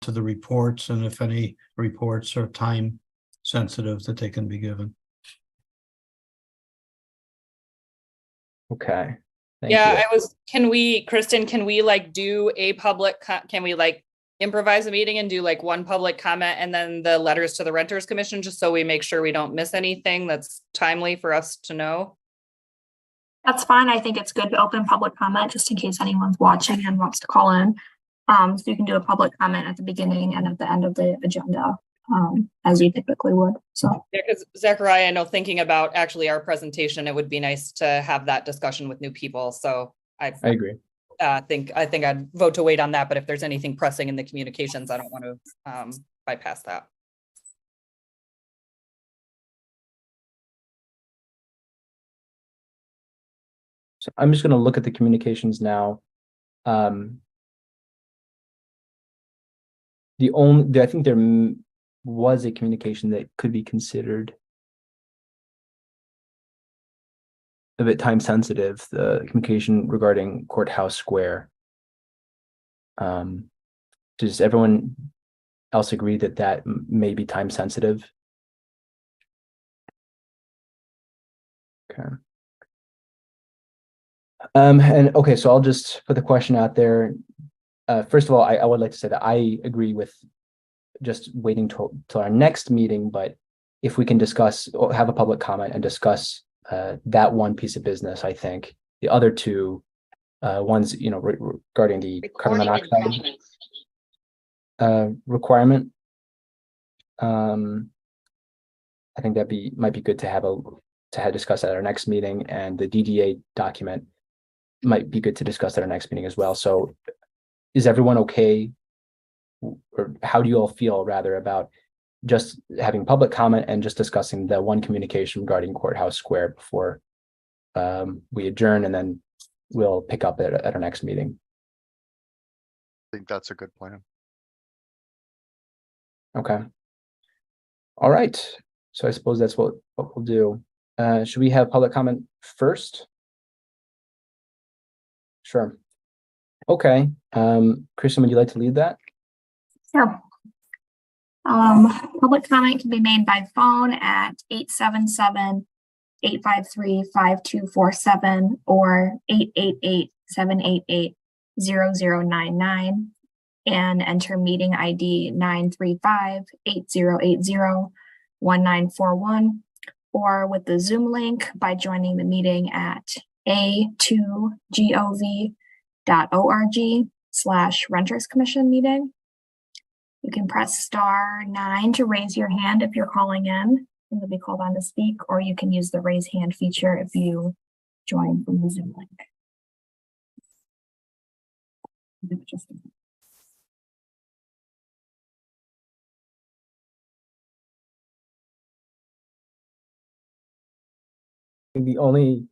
to the reports, and if any reports are time sensitive, that they can be given. Okay. Thank Yeah, you. Kristen, can we like do a can we like improvise a meeting and do like one public comment and then the letters to the Renters Commission, just so we make sure we don't miss anything that's timely for us to know? That's fine. I think it's good to open public comment just in case anyone's watching and wants to call in. So you can do a public comment at the beginning and at the end of the agenda, as you typically would. So yeah, because Zachariah, I know thinking about actually our presentation, it would be nice to have that discussion with new people. So I agree. I think I'd vote to wait on that. But if there's anything pressing in the communications, I don't want to bypass that. So I'm just going to look at the communications now. I think there was a communication that could be considered a bit time sensitive, the communication regarding Courthouse Square. Does everyone else agree that may be time sensitive? Okay. And okay, so I'll just put the question out there. First of all, I would like to say that I agree with just waiting till our next meeting, but if we can discuss or have a public comment and discuss that one piece of business, I think the other two ones, regarding the carbon monoxide requirement, I think might be good to discuss at our next meeting, and the DDA document might be good to discuss at our next meeting as well. So is everyone okay, or how do you all feel rather about just having public comment and just discussing the one communication regarding Courthouse Square before we adjourn, and then we'll pick up at our next meeting? I think that's a good plan. Okay. All right. So I suppose that's what we'll do. Should we have public comment first? Sure. Okay. Kristen, would you like to lead that? sure. Public comment can be made by phone at 877-853-5247 or 888-788-0099 and enter meeting ID 935-8080-1941, or with the Zoom link by joining the meeting at a2gov.org/Renters Commission meeting. You can press *9 to raise your hand if you're calling in and you'll be called on to speak, or you can use the raise hand feature if you join from the Zoom link. The only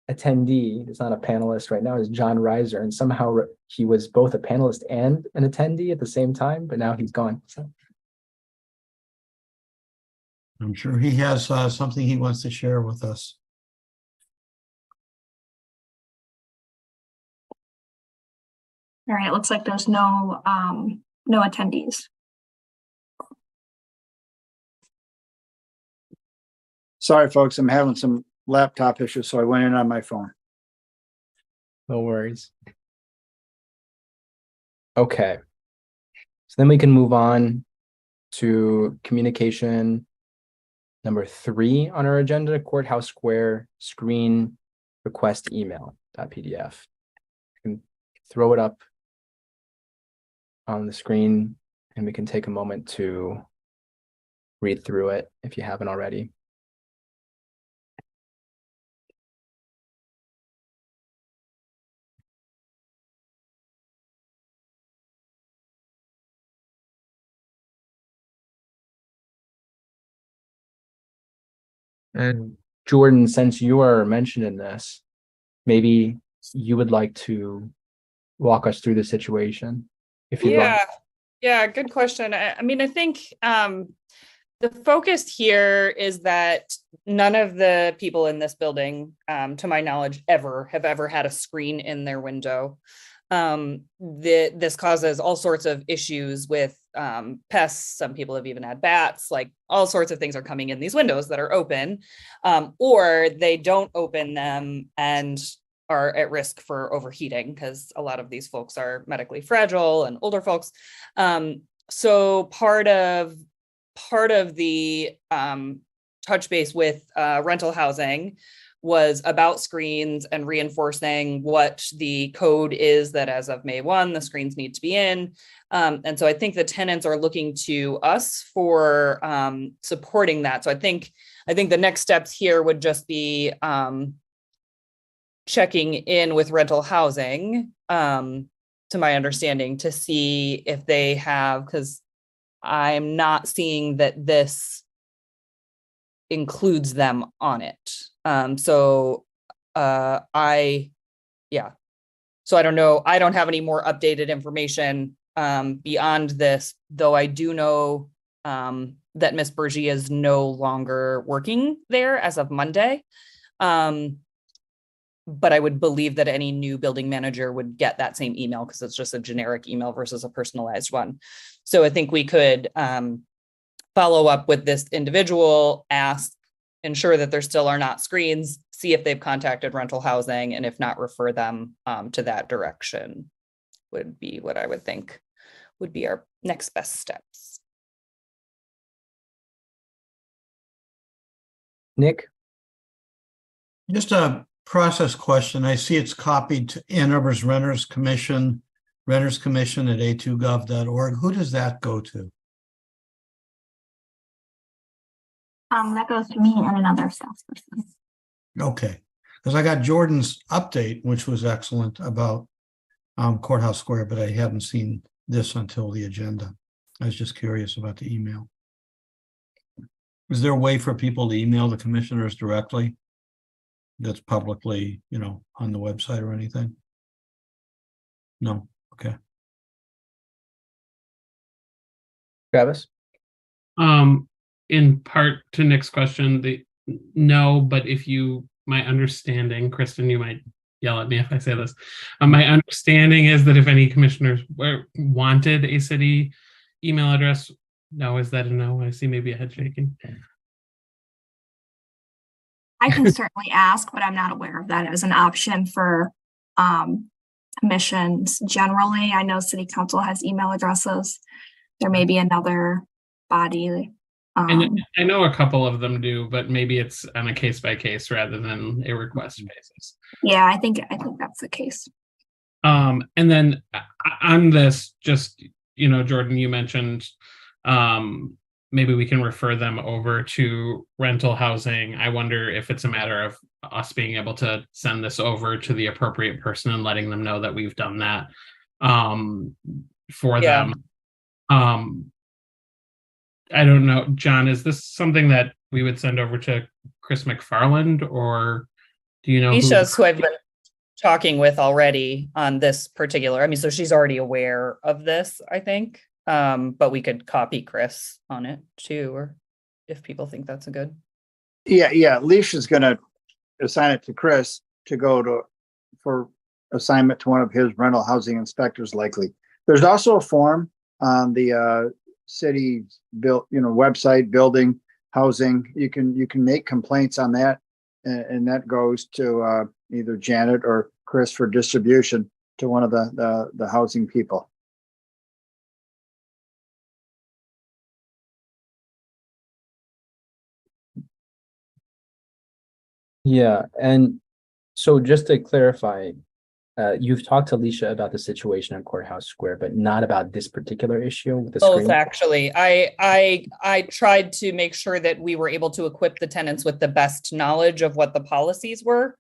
attendee that's not a panelist right now is John Reiser, and somehow he was both a panelist and an attendee at the same time, but now he's gone. So I'm sure he has something he wants to share with us. All right, it looks like there's no attendees. Sorry, folks, I'm having some laptop issues, so I went in on my phone. no worries. Okay. So then we can move on to communication number 3 on our agenda, Courthouse Square screen request email.pdf. You can throw it up on the screen and we can take a moment to read through it if you haven't already. And Jordan, since you are mentioning this, maybe you would like to walk us through the situation, if you like. Yeah, good question. I mean, I think the focus here is that none of the people in this building, to my knowledge, have ever had a screen in their window. This causes all sorts of issues with pests. Some people have even had bats, like all sorts of things are coming in these windows that are open, or they don't open them and are at risk for overheating because a lot of these folks are medically fragile and older folks. So part of the touch base with rental housing was about screens and reinforcing what the code is that as of May 1, the screens need to be in. And so I think the tenants are looking to us for supporting that. So I think the next steps here would just be checking in with rental housing, to my understanding, to see if they have, because I'm not seeing that this includes them on it. So I don't know. I don't have any more updated information beyond this, though I do know that Miss Bergie is no longer working there as of Monday. But I would believe that any new building manager would get that same email because it's just a generic email versus a personalized one. So I think we could follow up with this individual, ensure that there still are not screens, see if they've contacted rental housing, and if not, refer them to that direction would be what I would think would be our next best steps. Nick? Just a process question. I see it's copied to Ann Arbor's Renters Commission at a2gov.org. Who does that go to? That goes to me and another staff person. Okay, because I got Jordan's update, which was excellent about Courthouse Square, but I haven't seen this until the agenda. I was just curious about the email. Is there a way for people to email the commissioners directly? That's publicly, on the website or anything? No, okay. Travis? In part to Nick's question, no, but my understanding, Kristen, you might yell at me if I say this. My understanding is that if any commissioners wanted a city email address, no, is that a no? I see maybe a head shaking. I can certainly ask, but I'm not aware of that as an option for commissions. Generally, I know city council has email addresses. There may be another body. And I know a couple of them do, but maybe it's on a case by case rather than a request basis. Yeah, I think that's the case. And then on this, just, Jordan, you mentioned maybe we can refer them over to rental housing. I wonder if it's a matter of us being able to send this over to the appropriate person and letting them know that we've done that for them. I don't know, John, is this something that we would send over to Chris McFarland, or do you know? Isha's who I've been talking with already on this particular, so she's already aware of this, I think. But we could copy Chris on it too, or if people think that's a good. Yeah. Alicia's gonna assign it to Chris to go for assignment to one of his rental housing inspectors likely. There's also a form on the city website, building housing. You can make complaints on that, and that goes to either Janet or Chris for distribution to one of the housing people. Yeah, and so just to clarify, you've talked to Alicia about the situation in Courthouse Square, but not about this particular issue with the Both, screen? actually. I tried to make sure that we were able to equip the tenants with the best knowledge of what the policies were.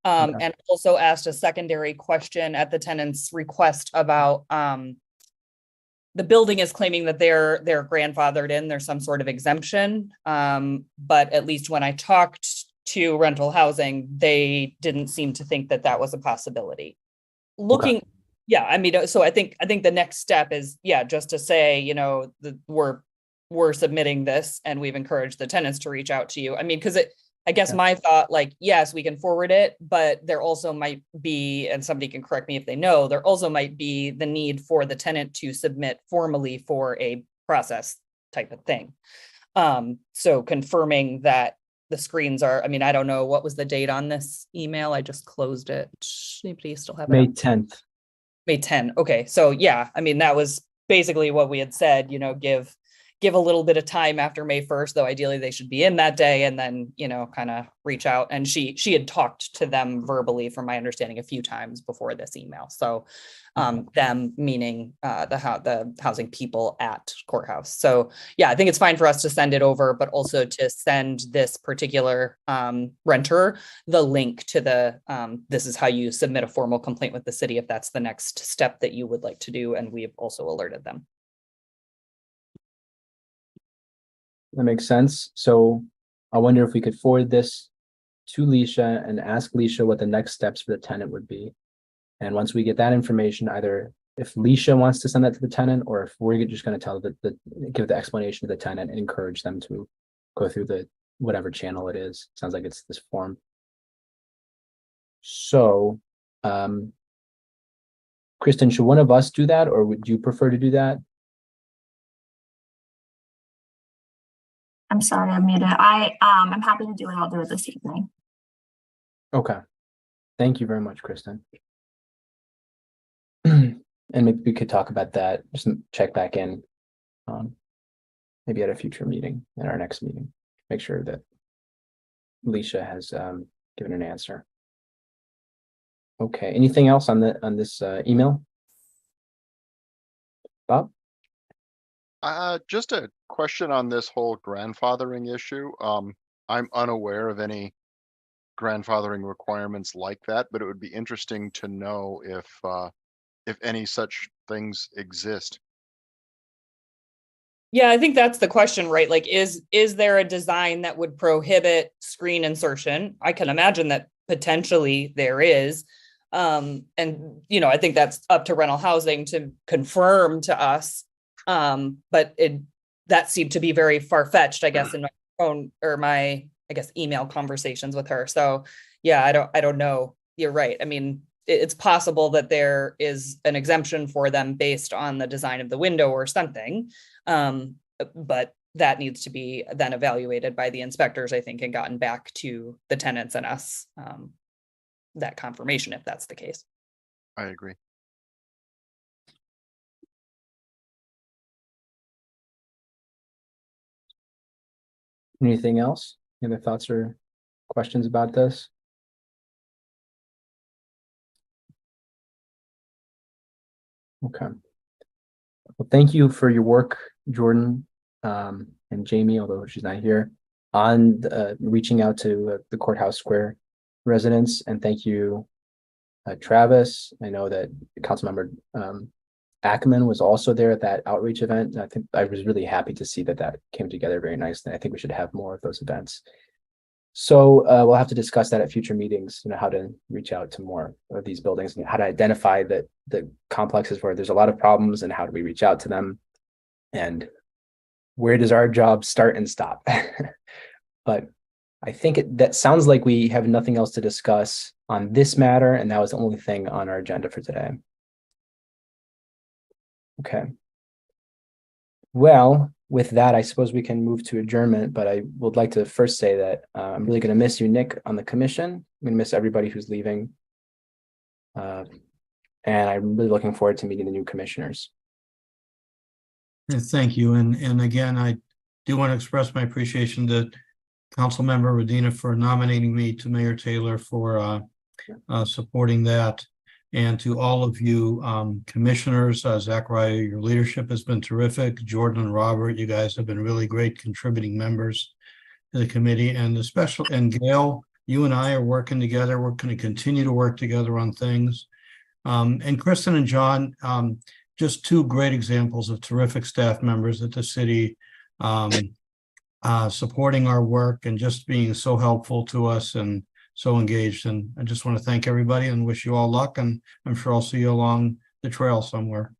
And also asked a secondary question at the tenant's request about the building is claiming that they're grandfathered in, there's some sort of exemption. But at least when I talked to rental housing, they didn't seem to think that was a possibility. So I think the next step is, just to say, we're submitting this and we've encouraged the tenants to reach out to you. Because I guess Yeah. my thought, like, yes, we can forward it, but there also might be, and somebody can correct me if they know, there also might be the need for the tenant to submit formally for a process type of thing. So confirming that the screens are, I mean, I don't know, what was the date on this email? I just closed it. Anybody still have it? May up? 10th. May 10. Okay. So yeah, I mean, that was basically what we had said, you know, give a little bit of time after May 1st, though ideally they should be in that day, and then, you know, kind of reach out. And she had talked to them verbally, from my understanding, a few times before this email. So them meaning the housing people at courthouse. So yeah, I think it's fine for us to send it over, but also to send this particular renter the link to the this is how you submit a formal complaint with the city, if that's the next step that you would like to do. And we've also alerted them. That makes sense. So I wonder if we could forward this to Leisha and ask Leisha what the next steps for the tenant would be. And once we get that information, either if Leisha wants to send that to the tenant, or if we're just going to tell give the explanation to the tenant and encourage them to go through the whatever channel it is. Sounds like it's this form. So, Kristen, should one of us do that, or would you prefer to do that? I'm sorry, I'm muted. I'm happy to do it. I'll do it this evening. Okay. Thank you very much, Kristen. And maybe we could talk about that, just check back in, maybe at a future meeting, at our next meeting, make sure that Leisha has given an answer. Okay, anything else on this email? Bob? Just a question on this whole grandfathering issue. I'm unaware of any grandfathering requirements like that, but it would be interesting to know if any such things exist. Yeah, I think that's the question, right? Like, is there a design that would prohibit screen insertion? I can imagine that potentially there is. And, you know, I think that's up to rental housing to confirm to us. But that seemed to be very far-fetched, I guess, in my phone or my, I guess, email conversations with her. So yeah, I don't know. You're right. I mean, it's possible that there is an exemption for them based on the design of the window or something. But that needs to be then evaluated by the inspectors, I think, and gotten back to the tenants and us, that confirmation, if that's the case. I agree. Anything else? Any other thoughts or questions about this? Okay. Well, thank you for your work, Jordan, and Jamie, although she's not here, on reaching out to the Courthouse Square residents. And thank you, Travis. I know that Councilmember Ackerman was also there at that outreach event. And I think I was really happy to see that came together very nicely. I think we should have more of those events. So we'll have to discuss that at future meetings, you know, how to reach out to more of these buildings and how to identify the complexes where there's a lot of problems and how do we reach out to them and where does our job start and stop. But I think that sounds like we have nothing else to discuss on this matter, and that was the only thing on our agenda for today. Okay. Well, with that, I suppose we can move to adjournment, but I would like to first say that I'm really going to miss you, Nick, on the commission. I'm going to miss everybody who's leaving. And I'm really looking forward to meeting the new commissioners. Thank you. And again, I do want to express my appreciation to Councilmember Radina for nominating me to Mayor Taylor for supporting that. And to all of you commissioners, Zachariah, your leadership has been terrific. Jordan and Robert, you guys have been really great contributing members to the committee. And and Gail, you and I are working together. We're going to continue to work together on things. And Kristen and John, just two great examples of terrific staff members at the city, supporting our work and just being so helpful to us and so engaged. And I just want to thank everybody and wish you all luck. And I'm sure I'll see you along the trail somewhere.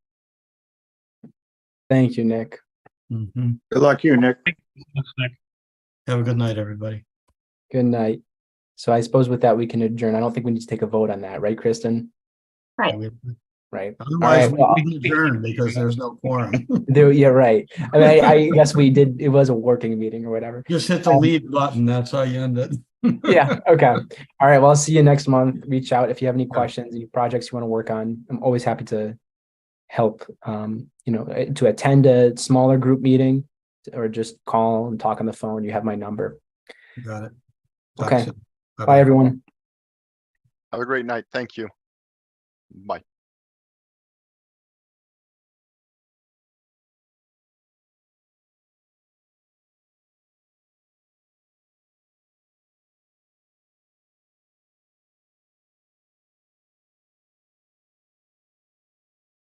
Thank you, Nick. Good luck, you, Nick. Have a good night, everybody. Good night. So I suppose with that, we can adjourn. I don't think we need to take a vote on that, right, Kristen? Right. Right. All Otherwise, right, well, we can adjourn because there's no quorum. yeah, right. I mean, I guess we did, it was a working meeting or whatever. Just hit the leave button. That's how you end it. Yeah, okay. All right, well, I'll see you next month. Reach out if you have any questions, any projects you want to work on. I'm always happy to help, to attend a smaller group meeting or just call and talk on the phone. You have my number. Got it. Okay. Talk soon. Bye, everyone. Have a great night. Thank you. Bye.